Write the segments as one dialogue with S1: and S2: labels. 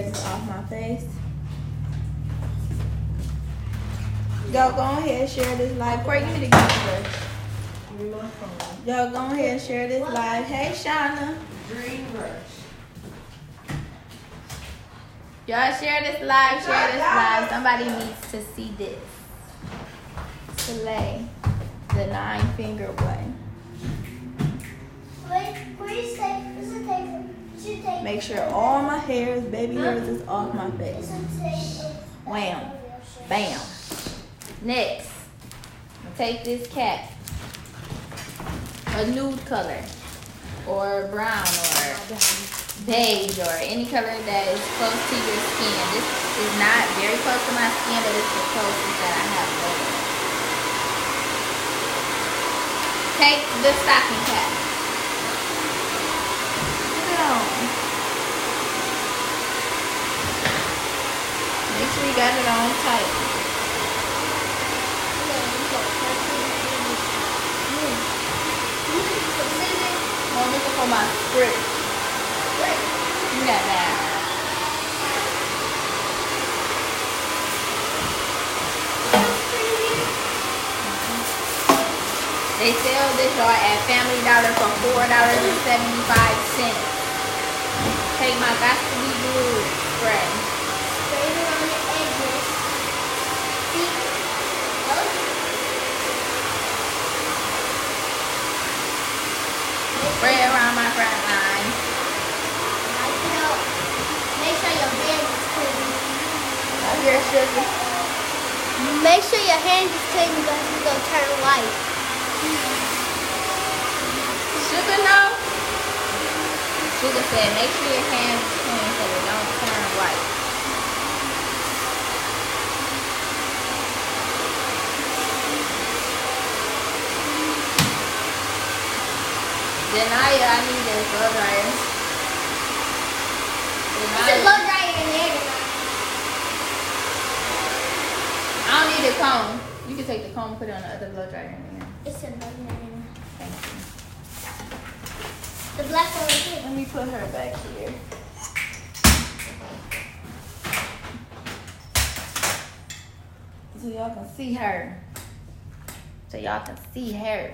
S1: hairs off my face. Y'all go ahead and share this live. Corey, give me the gift brush. Y'all go ahead and share this live. Hey, Shauna.
S2: Green brush.
S1: Y'all share this live. Share this live. Somebody needs to see this. Soleil, the 9-finger one. Make sure all my hairs, baby hairs, is off my face. Wham. Bam. Next, I'll take this cap. A nude color. Or brown or beige or any color that is close to your skin. This is not very close to my skin, but it's the closest that I have over. Take the stocking cap. Put it on. Make sure you got it on tight. I'm looking for my script. You got that. They sell this y'all at Family Dollar for $4.75. Take my Got to Be Blue spray.
S3: Spray it on the edges.
S1: Spray it around my front line.
S3: Make sure your hands is clean.
S1: Out here, sugar.
S3: Make sure your hands is clean because it's going to turn white.
S1: Sugar, no? Sugar said, make sure your hands is clean so they don't turn white. Denaya, I need this blow dryer.
S3: It's a blow dryer in there tonight.
S1: I don't need a comb. You can take the comb and put it on the other blow dryer in there.
S3: It's a blow dryer in there.
S1: Thank you.
S3: The black one right here.
S1: Let me put her back here. So y'all can see her. So y'all can see her.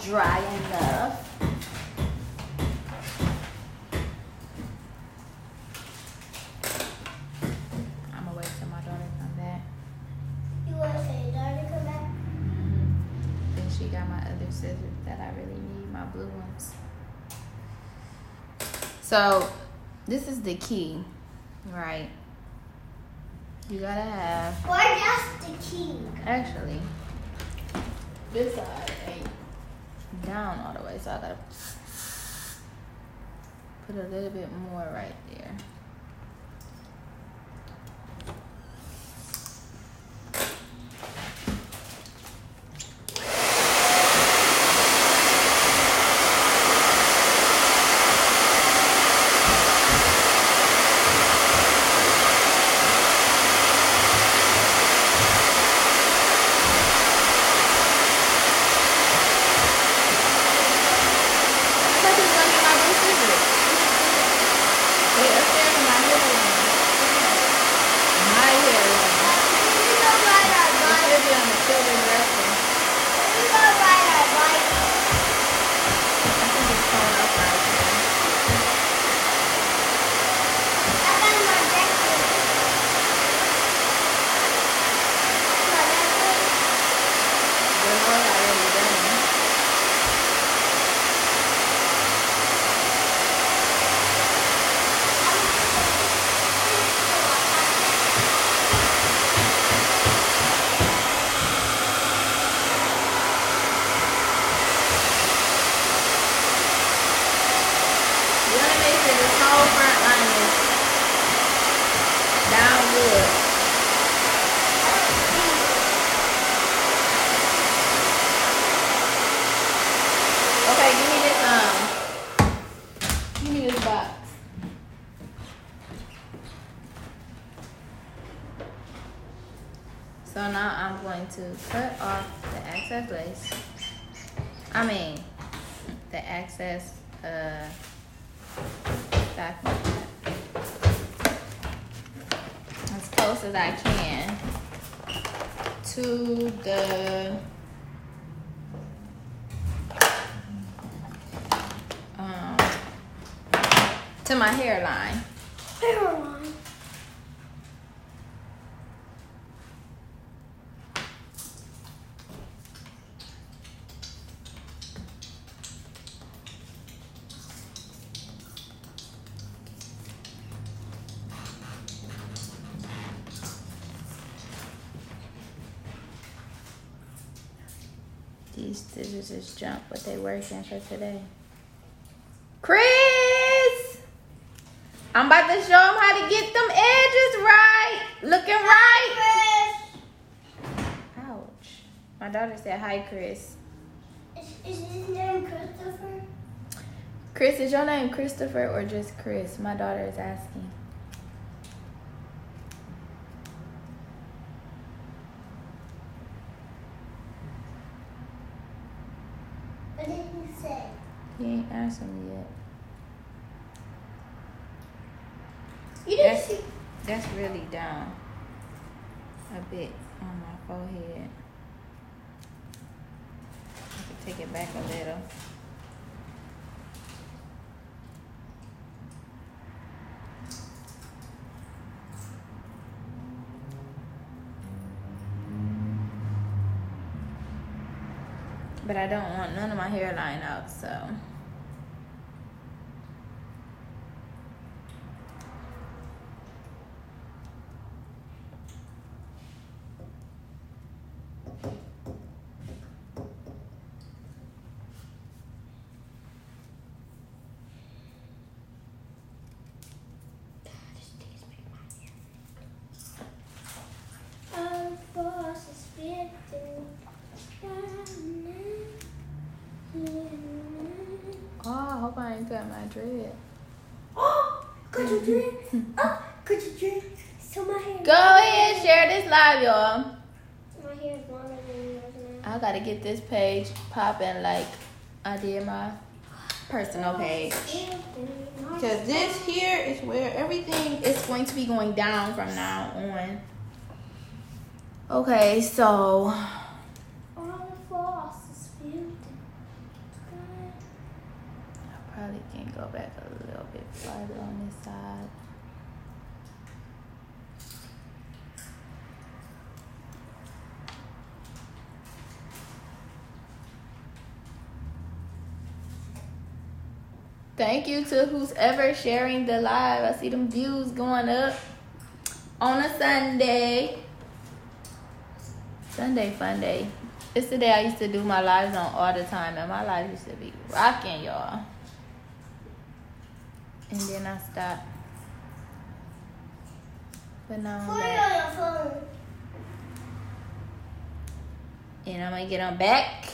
S1: Dry enough. I'm gonna wait till my daughter come back.
S3: You will
S1: that I really need, my blue ones. So this is the key, right? You gotta have.
S3: Why just the key?
S1: Actually, this side ain't down all the way, so I gotta put a little bit more right there. So now I'm going to cut off the excess lace. The excess back as close as I can to the to my hairline. These scissors just jump, but they working for today. Chris! I'm about to show them how to get them edges right. Looking right. Ouch. My daughter said, hi, Chris.
S3: Is his name Christopher?
S1: Chris, is your name Christopher or just Chris? My daughter is asking.
S3: What did he say?
S1: He ain't answered me yet.
S3: You didn't see.
S1: That's really down a bit on my forehead. I can take it back a little. But I don't want none of my hairline out, so. Oh, I hope I ain't cut my dread.
S3: Oh, cut your dread. Oh, cut your dread. So my hair.
S1: Go ahead, share this live, y'all.
S3: My hair is longer than yours now.
S1: I gotta get this page popping like I did my personal page. Because this here is where everything is going to be going down from now on. Okay, so. Probably can go back a little bit farther on this side. Thank you to who's ever sharing the live. I see them views going up on a Sunday. Sunday fun day. It's the day I used to do my lives on all the time, and my lives used to be rocking, y'all. And then I stopped. But now I'm back. And I'm gonna get them back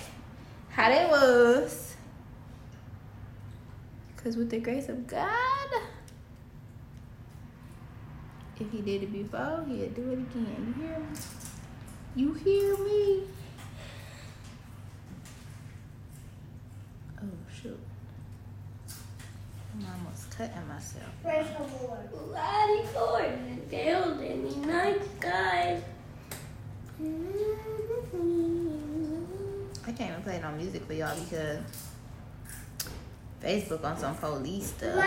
S1: how they was. Because with the grace of God, if he did it before, he'll do it again. You hear me? You hear me? Oh, shoot. I'm almost cutting myself.
S3: Praise the Lord.
S2: Bloody Lord in the building. Nice guys.
S1: I can't even play no music for y'all because Facebook on some police stuff.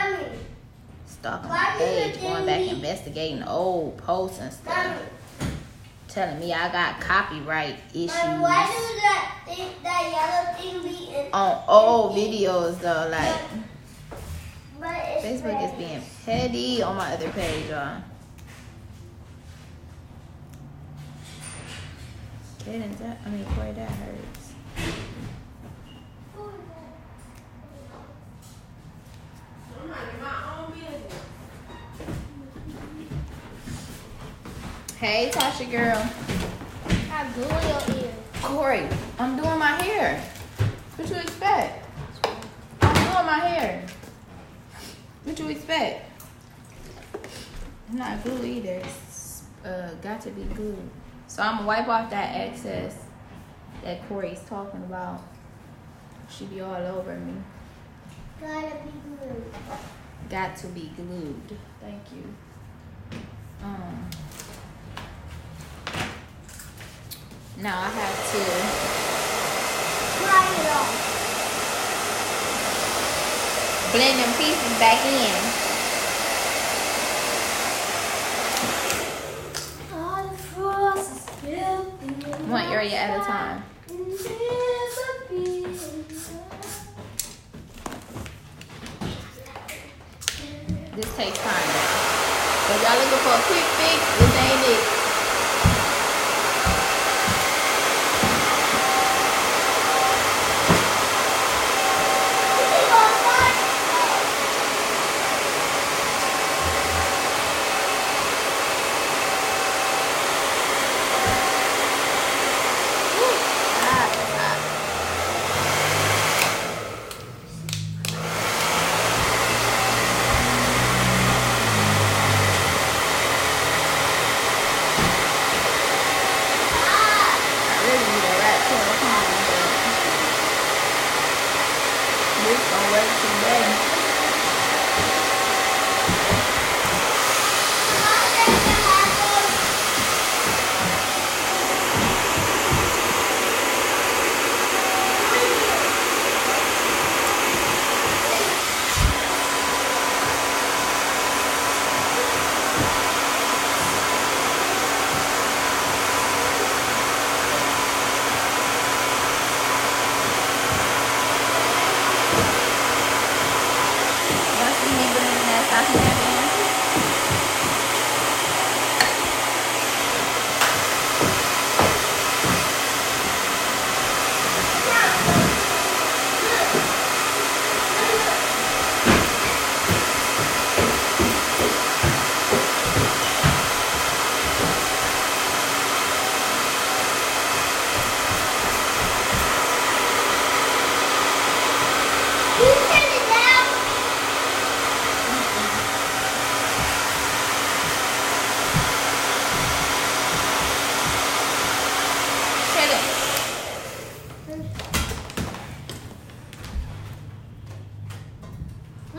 S1: Stalking my page, going back investigating old posts and stuff. Telling me I got copyright issues.
S3: Why does that yellow thing be in
S1: on old videos though, like
S3: but it's
S1: Facebook is being petty on my other page, y'all. Boy, that hurts.
S2: I'm minding my own business.
S1: Hey, Tasha girl.
S3: I glue your ear.
S1: Corey, I'm doing my hair. What you expect? I'm doing my hair. What you expect? I'm not glue either. It's got to be glued. So I'm gonna wipe off that excess that Corey's talking about. She be all over me.
S3: Gotta be glued.
S1: Got to be glued. Thank you. Now I have to
S3: Dry it off.
S1: blend them pieces back in.
S3: All the frost is building.
S1: One area at a time. This takes time. So if y'all looking for a quick fix, this ain't it.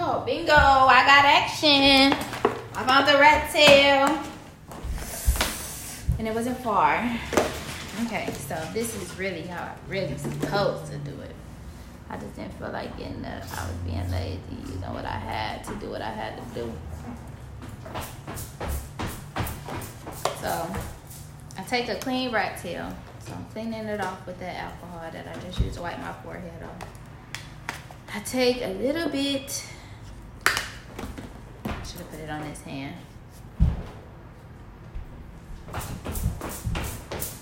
S1: Oh, bingo, I got action. I found the rat tail. And it wasn't far. Okay, so this is really how I really supposed to do it. I just didn't feel like getting up. I was being lazy. You know what I had to do, what I had to do. So, I take a clean rat tail. So, I'm cleaning it off with that alcohol that I just used to wipe my forehead off. I take a little bit it on this hand.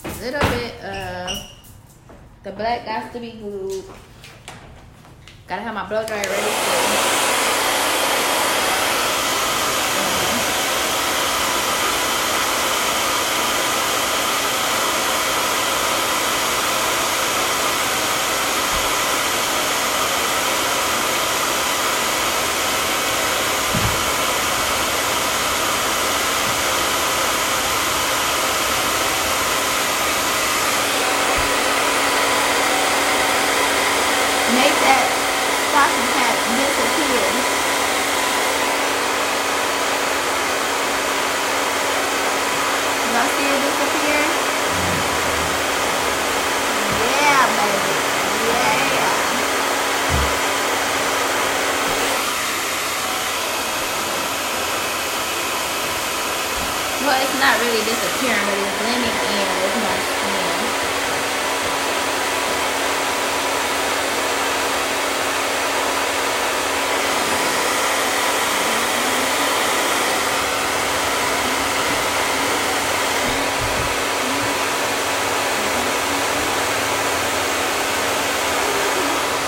S1: A little bit of the black got to be glued. Gotta have my blow dryer ready too. Make that stocking cap disappear. Y'all see it disappear? Yeah, baby. Yeah. Well, it's not really disappearing, but it's blending in with my skin.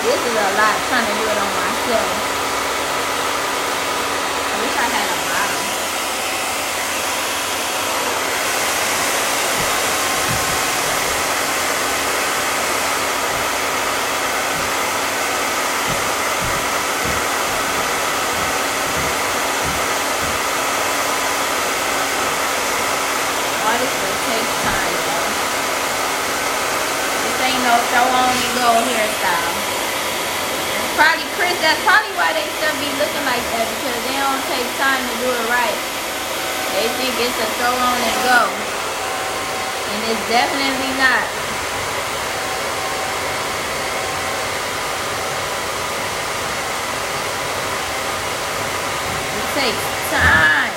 S1: This is a lot trying to do it on myself. I wish I had a bottle. All this will take time though. This ain't no throw on and go hairstyle. Probably Chris, that's probably why they still be looking like that, because they don't take time to do it right. They think it's a throw on and go, and it's definitely not. It takes time.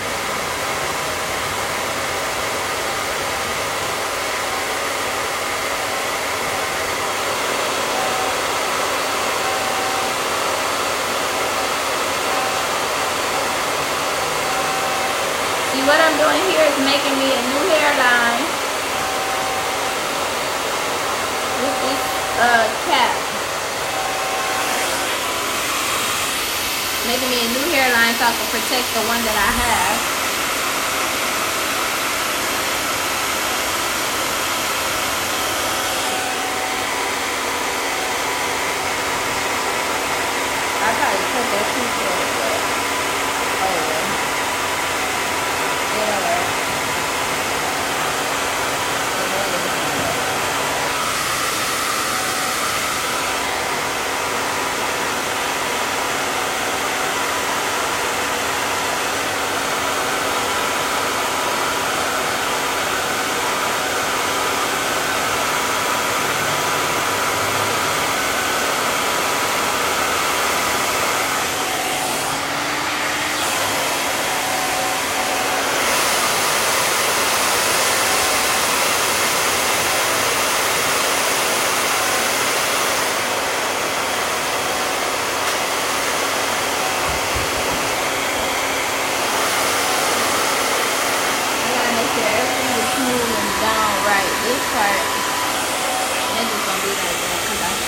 S1: What I'm doing here is making me a new hairline with this cap. Making me a new hairline so I can protect the one that I have. I probably cut that too short, but oh well.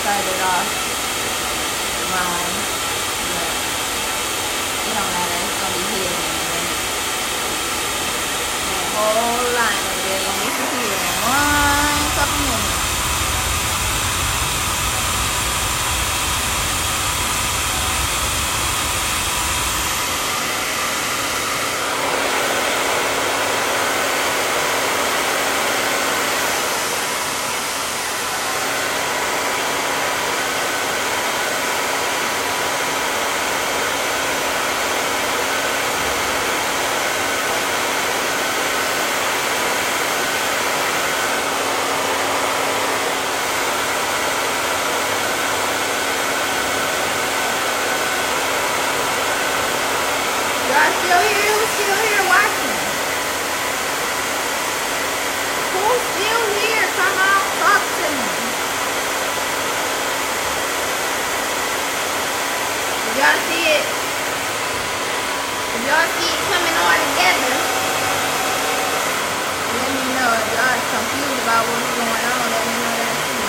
S1: Started off wrong, but it don't matter, it's gonna be hidden in a minute. That whole line over there gonna disappear in one couple minutes. Still here watching? Who's still here? Come on, talk to me. Did y'all see it? If y'all see it coming all together, let me know. If y'all confused about what's going on, let me know that too.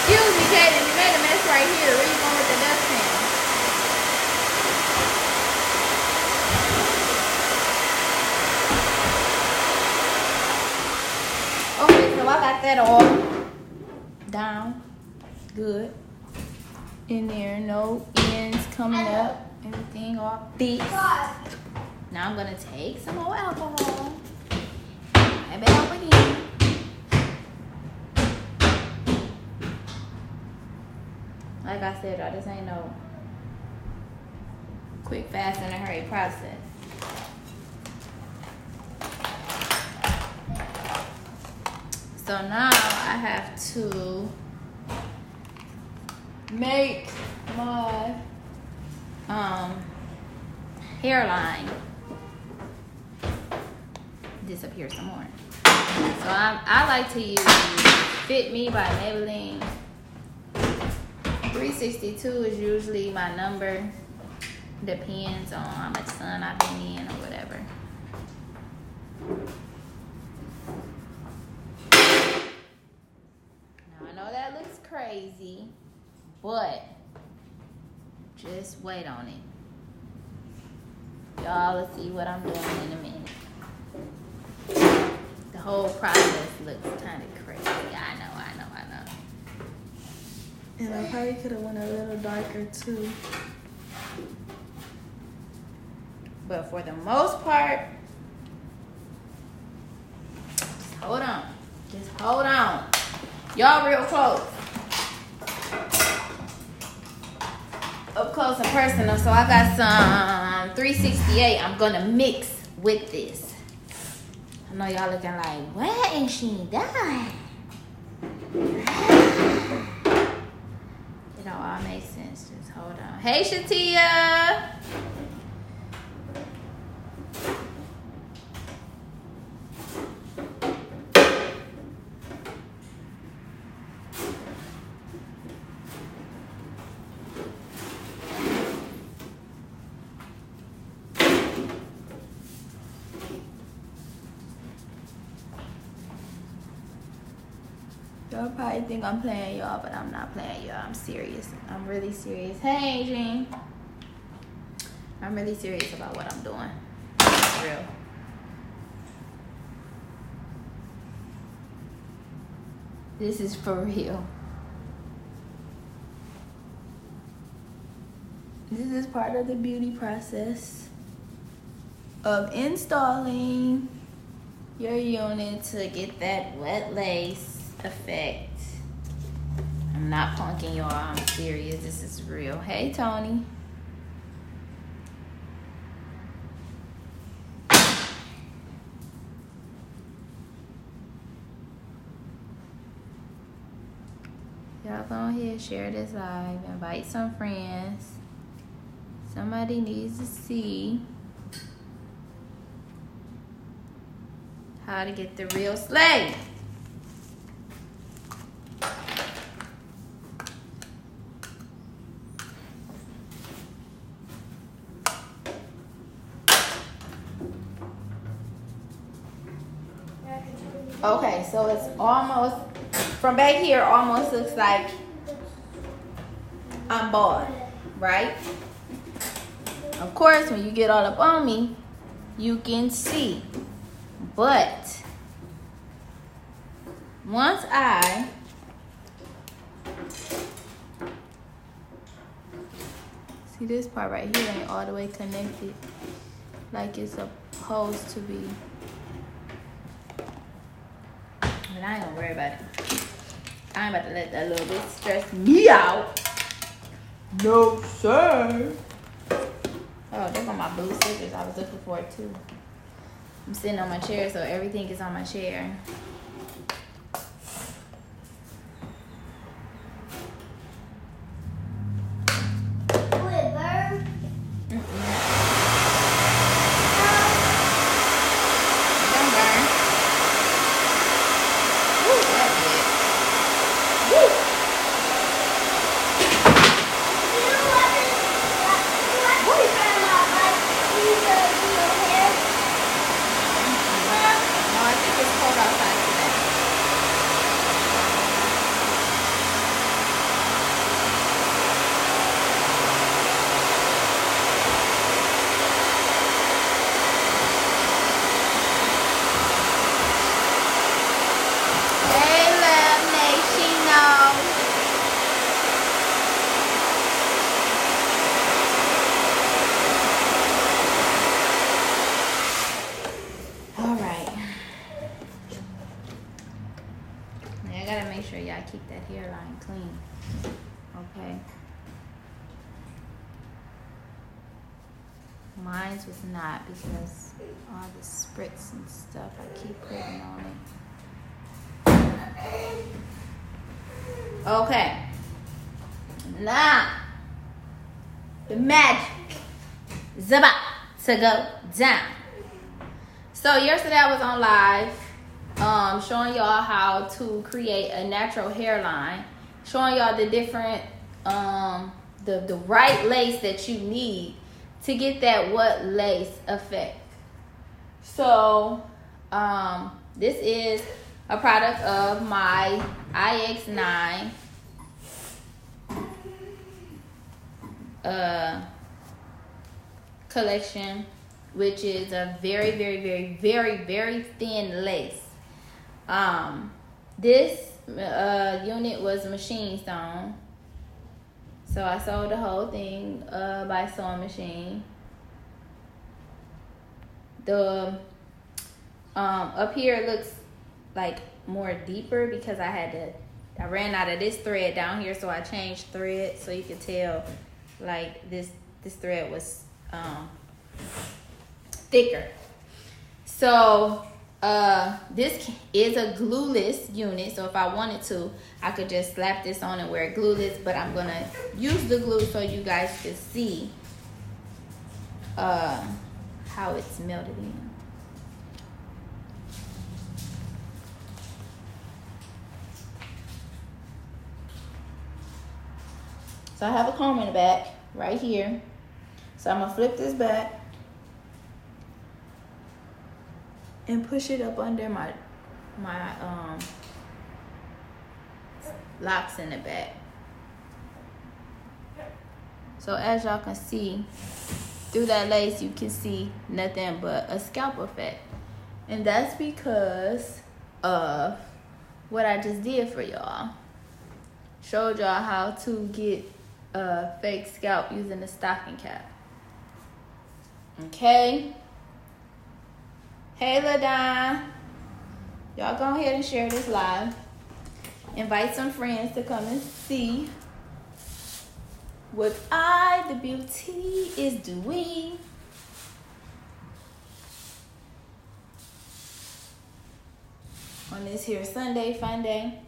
S1: Excuse me, Jaden, you made a mess right here. Where you going with the dustpan? Okay, so I got that all down. Good. In there, no ends coming up. Everything all fixed. Now I'm gonna take some more alcohol. Wipe it up again. Like I said, y'all, this ain't no quick, fast, and a hurry process. So now I have to make my hairline disappear some more. So I like to use Fit Me by Maybelline. 362 is usually my number. Depends on how much sun I've been in or whatever. Now I know that looks crazy, but just wait on it. Y'all will see what I'm doing in a minute. The whole process looks kind of crazy. I know. And I probably could have went a little darker too. But for the most part, just hold on. Just hold on. Y'all real close. Up close and personal. So I got some 368 I'm gonna mix with this. I know y'all looking like, what is she done? It all makes sense. Just hold on. Hey, Shatia. Y'all probably think I'm playing y'all, but I'm not playing y'all. I'm serious. I'm really serious. Hey, Jean. I'm really serious about what I'm doing. It's real. This is for real. This is part of the beauty process of installing your unit to get that wet lace effect. I'm not punking y'all. I'm serious. This is real. Hey, Tony. Y'all go ahead, share this live, invite some friends. Somebody needs to see how to get the real slay. Okay, so it's almost, from back here, almost looks like I'm bald, right? Of course, when you get all up on me, you can see. But once I See, this part right here ain't all the way connected like it's supposed to be. But I ain't gonna worry about it. I ain't about to let that little bit stress me out. No, sir. Oh, there go my blue scissors. I was looking for it too. I'm sitting on my chair, so everything is on my chair. Keep that hairline clean, okay? Mine was not, because all the spritz and stuff I keep putting on it. Okay, now the magic is about to go down. So yesterday I was on live showing y'all how to create a natural hairline, showing y'all the different the right lace that you need to get that what lace effect. So this is a product of my IX9 collection, which is a very, very, very, very, very thin lace. This unit was machine sewn, so I sewed the whole thing by sewing machine. The up here it looks like more deeper because I ran out of this thread down here, so I changed thread so you could tell like this thread was thicker. So this is a glueless unit, so if I wanted to, I could just slap this on and wear it glueless, but I'm gonna use the glue so you guys can see how it's melted in. So I have a comb in the back right here, so I'm gonna flip this back and push it up under my locks in the back. So as y'all can see, through that lace you can see nothing but a scalp effect. And that's because of what I just did for y'all. Showed y'all how to get a fake scalp using the stocking cap. Okay? Hey LaDon, y'all go ahead and share this live. Invite some friends to come and see what the beauty is doing. On this here Sunday fun day.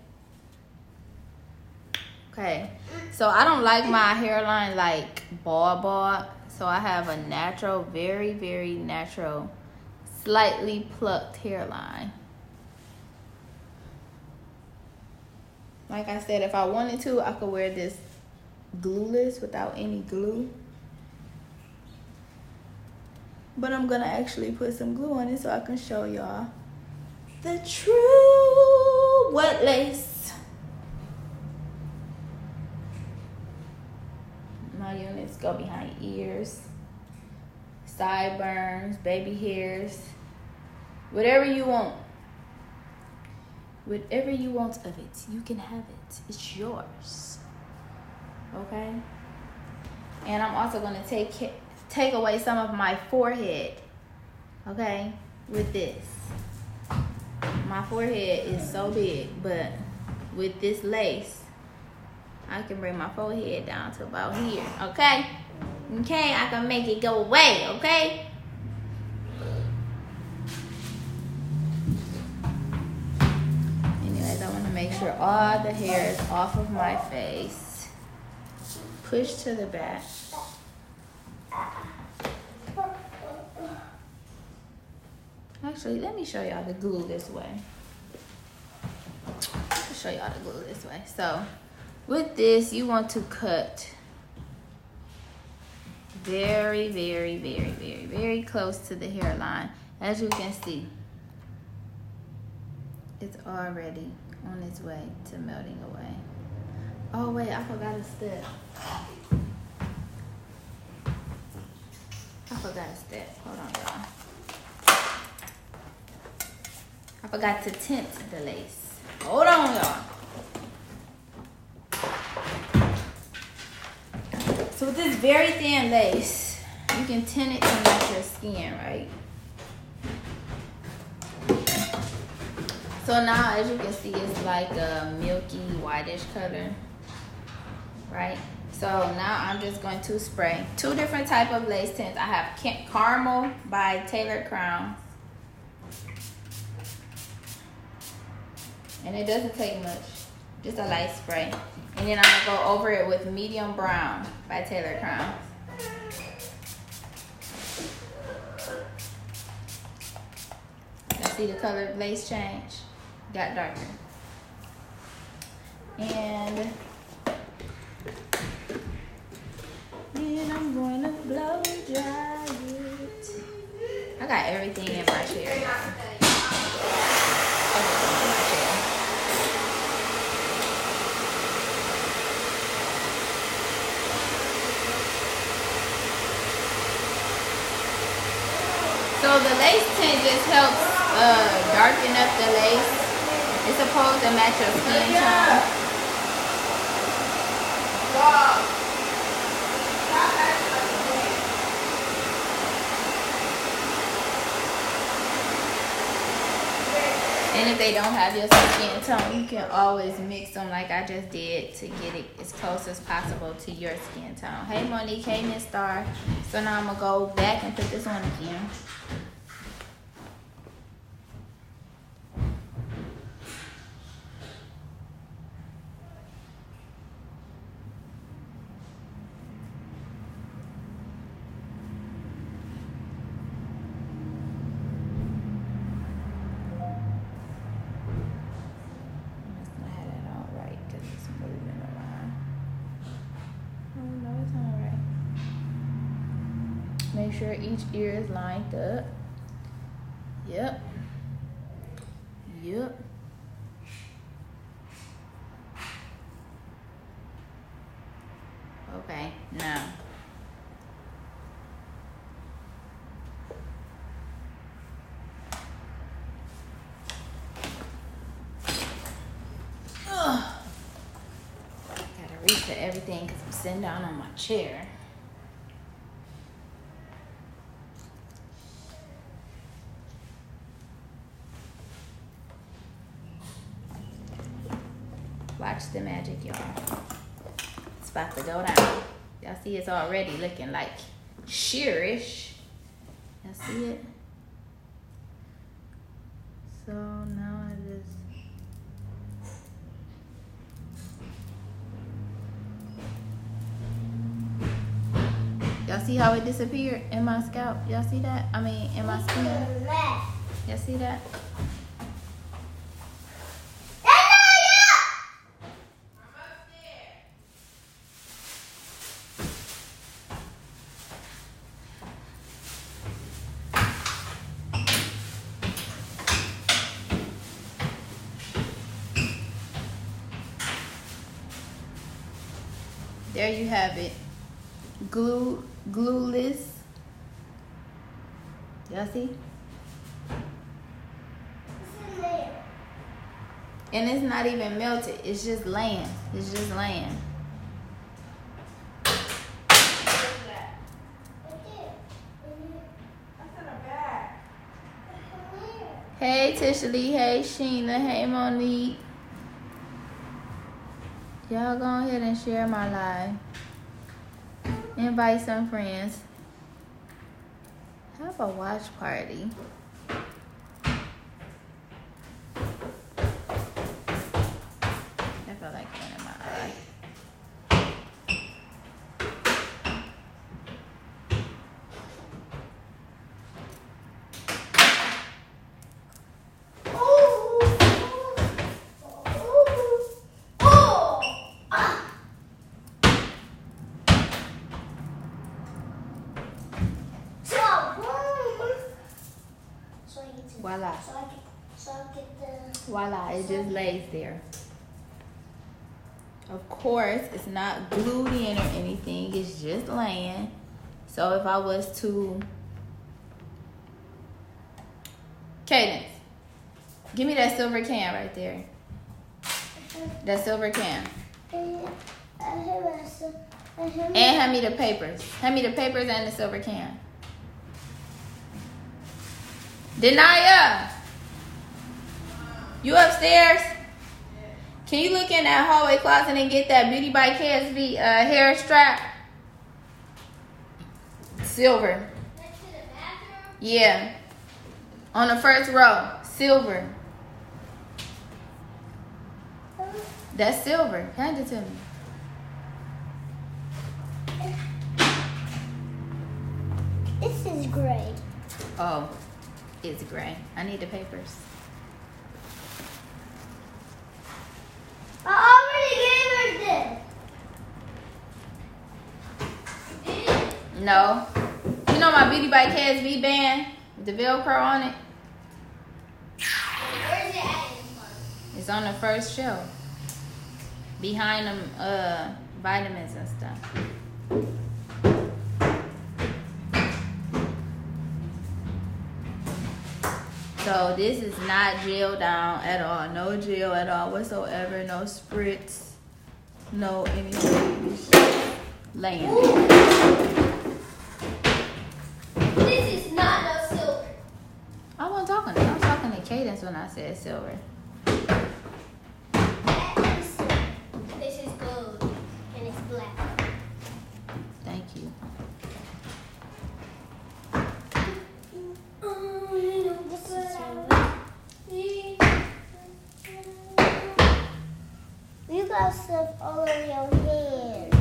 S1: Okay, so I don't like my hairline like bald, so I have a natural, very, very natural, slightly plucked hairline. Like I said, if I wanted to, I could wear this glueless without any glue. But I'm gonna actually put some glue on it so I can show y'all the true wet lace. My units go behind ears, sideburns, baby hairs, whatever you want. Whatever you want of it, you can have it. It's yours. Okay? And I'm also going to take away some of my forehead, okay, with this. My forehead is so big, but with this lace, I can bring my forehead down to about here, okay? Okay, I can make it go away, okay? Anyways, I want to make sure all the hair is off of my face. Push to the back. Actually, let me show y'all the glue this way. I'll show y'all the glue this way. So, with this, you want to cut very, very, very, very, very close to the hairline. As you can see, it's already on its way to melting away. Oh wait, I forgot a step. Hold on, y'all. I forgot to tint the lace. Hold on, y'all. So with this very thin lace, you can tint it to match your skin, right? So now, as you can see, it's like a milky whitish color, right? So now I'm just going to spray 2 different type of lace tints. I have Caramel by Tailored Crowns. And it doesn't take much, just a light spray. And then I'm gonna go over it with Medium Brown by Tailored Crowns. You see the color of lace change? Got darker. And I'm going to blow dry it. I got everything in my chair. So the lace tint just helps darken up the lace. It's supposed to match your skin tone. And if they don't have your skin tone, you can always mix them like I just did to get it as close as possible to your skin tone. Hey Monique, hey Miss Star. So now I'm gonna go back and put this on again. Make sure each ear is lined up. Yep. Okay, now. Gotta reset everything because I'm sitting down on my chair. Watch the magic, y'all. It's about to go down. Y'all see it's already looking like sheerish. Y'all see it? So now I just... Y'all see how it disappeared in my scalp? Y'all see that? I mean, in my skin? Y'all see that? There you have it. Glueless. Y'all see? And it's not even melted. It's just laying. It's just laying. Hey Tisha Lee, hey Sheena, hey Monique. Y'all go ahead and share my live. Invite some friends. Have a watch party. I feel like one in my eye. Voila. Voila, it just lays there. Of course, it's not glued in or anything. It's just laying. So if I was to... Cadence, give me that silver can right there. That silver can. And hand me the papers. Hand me the papers and the silver can. Denaya, you upstairs? Can you look in that hallway closet and get that Beauté By KSV hair strap? Silver.
S3: Next to the bathroom?
S1: Yeah. On the first row. Silver. That's silver. Hand it to me.
S3: This is gray.
S1: Oh, it's gray. I need the papers.
S3: I already gave her this.
S1: No. You know my Beauté By KSV band? With the Velcro on it?
S3: Where's it at?
S1: It's on the first shelf. Behind them vitamins and stuff. So this is not gel down at all. No gel at all whatsoever. No spritz. No anything. It's just laying.
S3: This is not no silver.
S1: I wasn't talking to. I was talking to Cadence when I said silver.
S3: That is silver. This is gold. And it's black.
S1: Thank you.
S3: You got stuff all over your hand.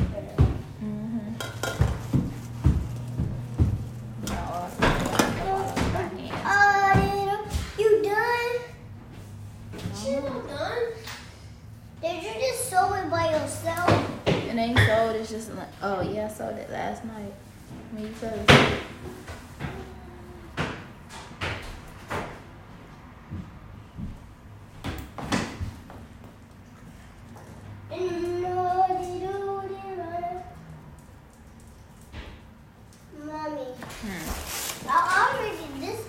S3: You done? You're not done. Did you just sew it by yourself?
S1: It ain't sold. It's just like, oh yeah, I sold it last night. When you fell asleep.
S3: Mommy, I already did this.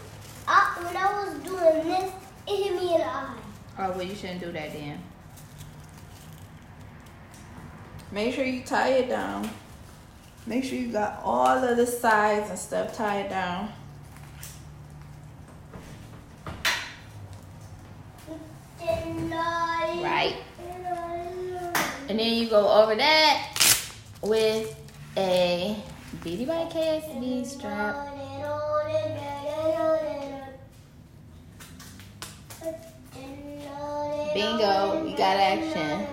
S3: When I was doing this, it hit me in the eye.
S1: Oh, well, you shouldn't do that then. Make sure you tie it down. Make sure you got all of the sides and stuff tied down. Right. And then you go over that with a Beauté By KSV strap. Bingo, we got action.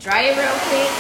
S1: Dry it real quick.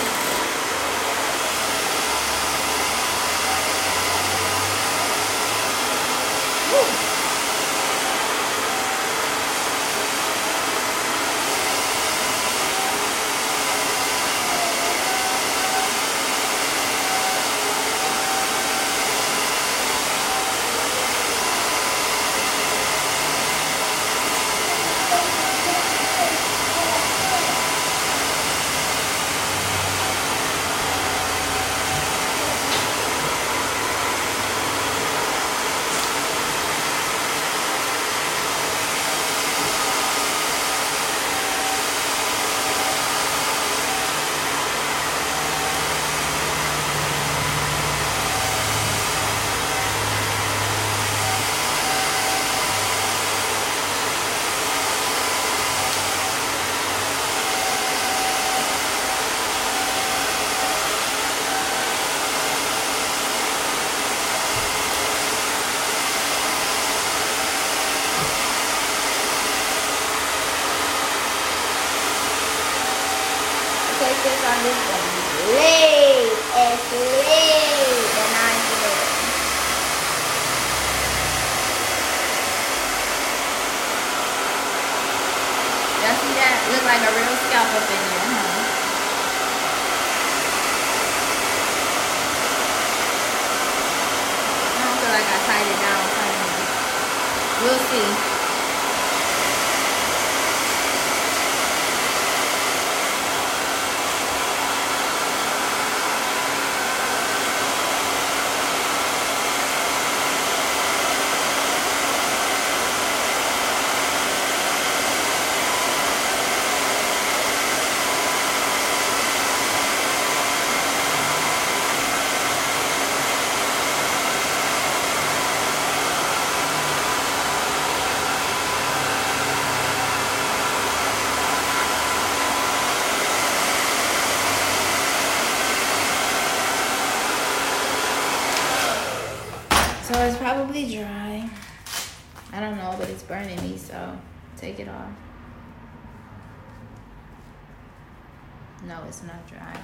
S1: this on this one. Lay. It's lay. The nice little. Y'all see that? Look like a real scalp up in there, huh? I don't feel like I tied it down tight enough. We'll see. So it's probably dry. I don't know, but it's burning me, so take it off. No, it's not dry.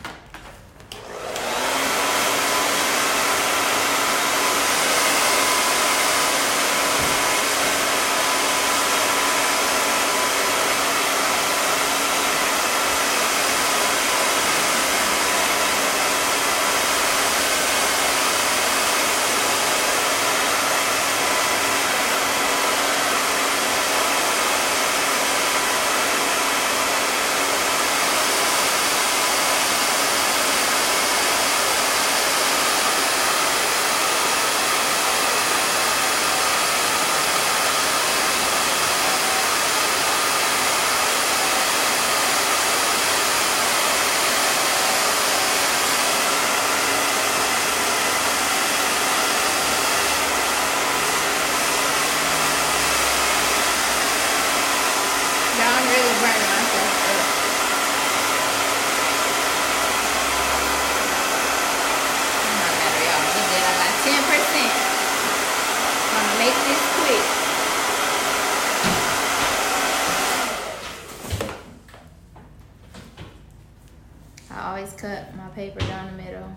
S1: Cut my paper down the middle,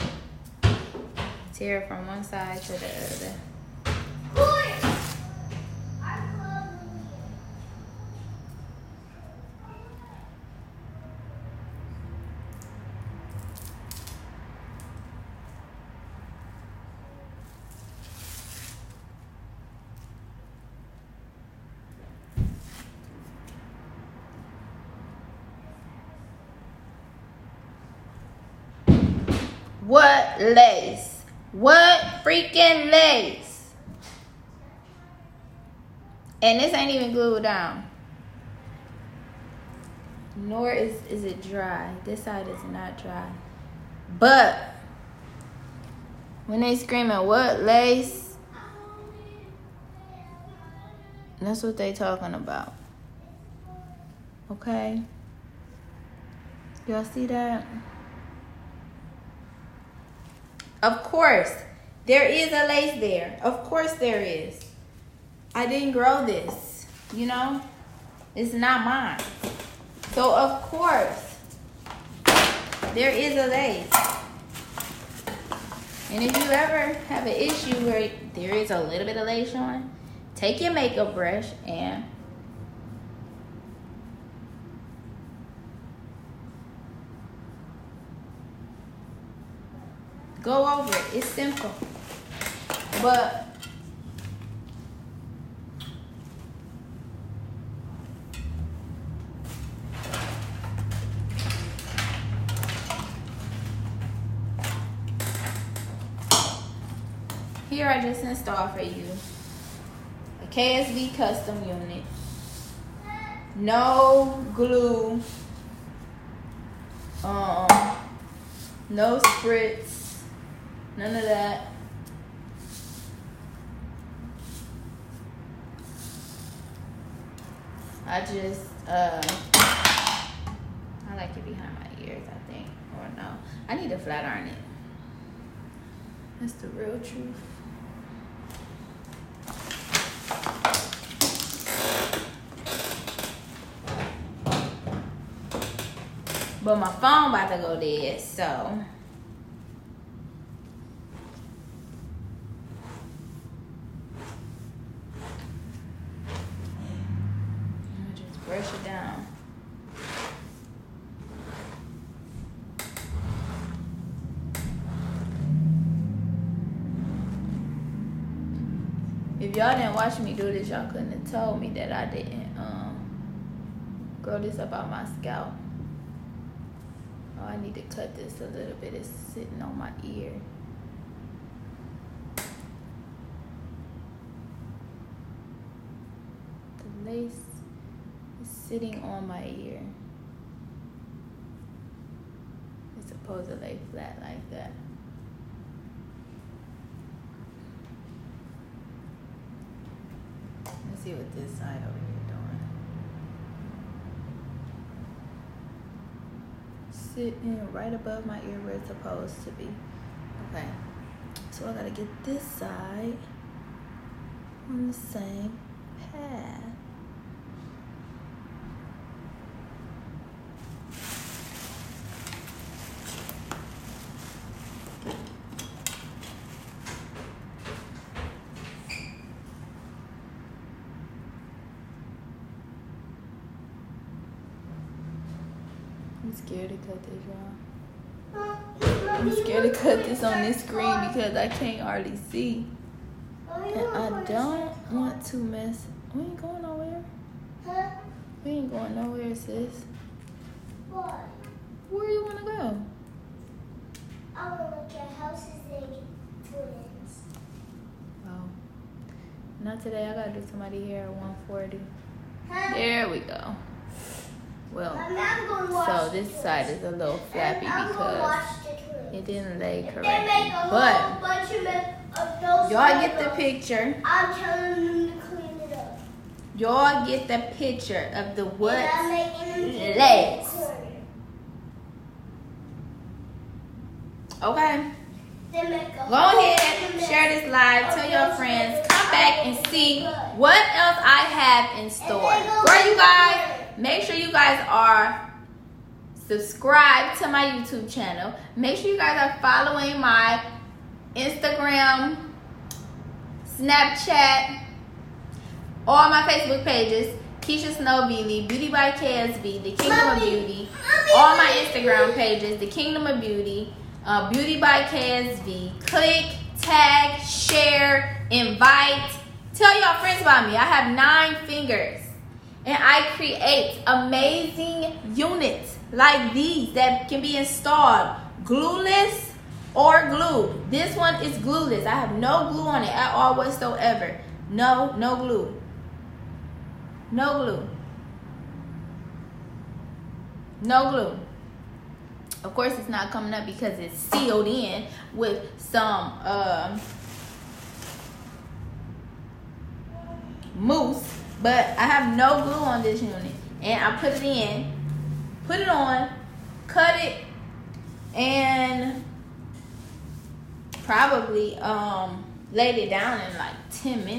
S1: tear from one side to the other. What lace? What freaking lace? And this ain't even glued down. Nor is it dry. This side is not dry. But when they screaming what lace, that's what they talking about. Okay? Y'all see that? Of course, there is a lace there. Of course there is. I didn't grow this, you know? It's not mine. So, of course, there is a lace. And if you ever have an issue where there is a little bit of lace on, take your makeup brush and go over it. It's simple. But here I just installed for you a KSV custom unit. No glue. No spritz. None of that. I just I like it behind my ears, I think. Or no. I need to flat iron it. That's the real truth. But my phone about to go dead, so I'm gonna just brush it down. If y'all didn't watch me do this, y'all couldn't have told me that I didn't grow this up out my scalp. Oh, I need to cut this a little bit. It's sitting on my ear. The lace is sitting on my ear. It's supposed to lay flat like that. Let's see what this side over here doing. Sitting right above my ear where it's supposed to be. Okay, so I gotta get this side on the same path. I'm scared to cut this, y'all. I'm scared to cut this on this screen because I can't hardly see. And I don't want to mess. We ain't going nowhere. We ain't going nowhere, sis.
S3: What?
S1: Where you want to go?
S3: I want to look at houses and twins.
S1: Oh. Not today. I got to do somebody here at 140. There we go. Well, so this side is a little flappy because it didn't lay correctly. But y'all get the picture.
S3: I'm telling them to clean it up.
S1: Y'all get the picture of the glueless. Okay. Go ahead, share this live, tell your friends, come back and see what else I have in store. For you guys, make sure you guys are subscribed to my YouTube channel. Make sure you guys are following my Instagram, Snapchat, all my Facebook pages. Keisha Snow-Veley, Beauté by KSV, The Kingdom of Beauty. All my Instagram pages, The Kingdom of Beauty, Beauté by KSV. Click, tag, share, invite. Tell y'all friends about me. I have 9 fingers. And I create amazing units like these that can be installed glueless or glued. This one is glueless. I have no glue on it at all whatsoever. No glue. No glue. No glue. Of course, it's not coming up because it's sealed in with some mousse. But I have no glue on this unit. And I put it in, put it on, cut it, and probably laid it down in like 10 minutes.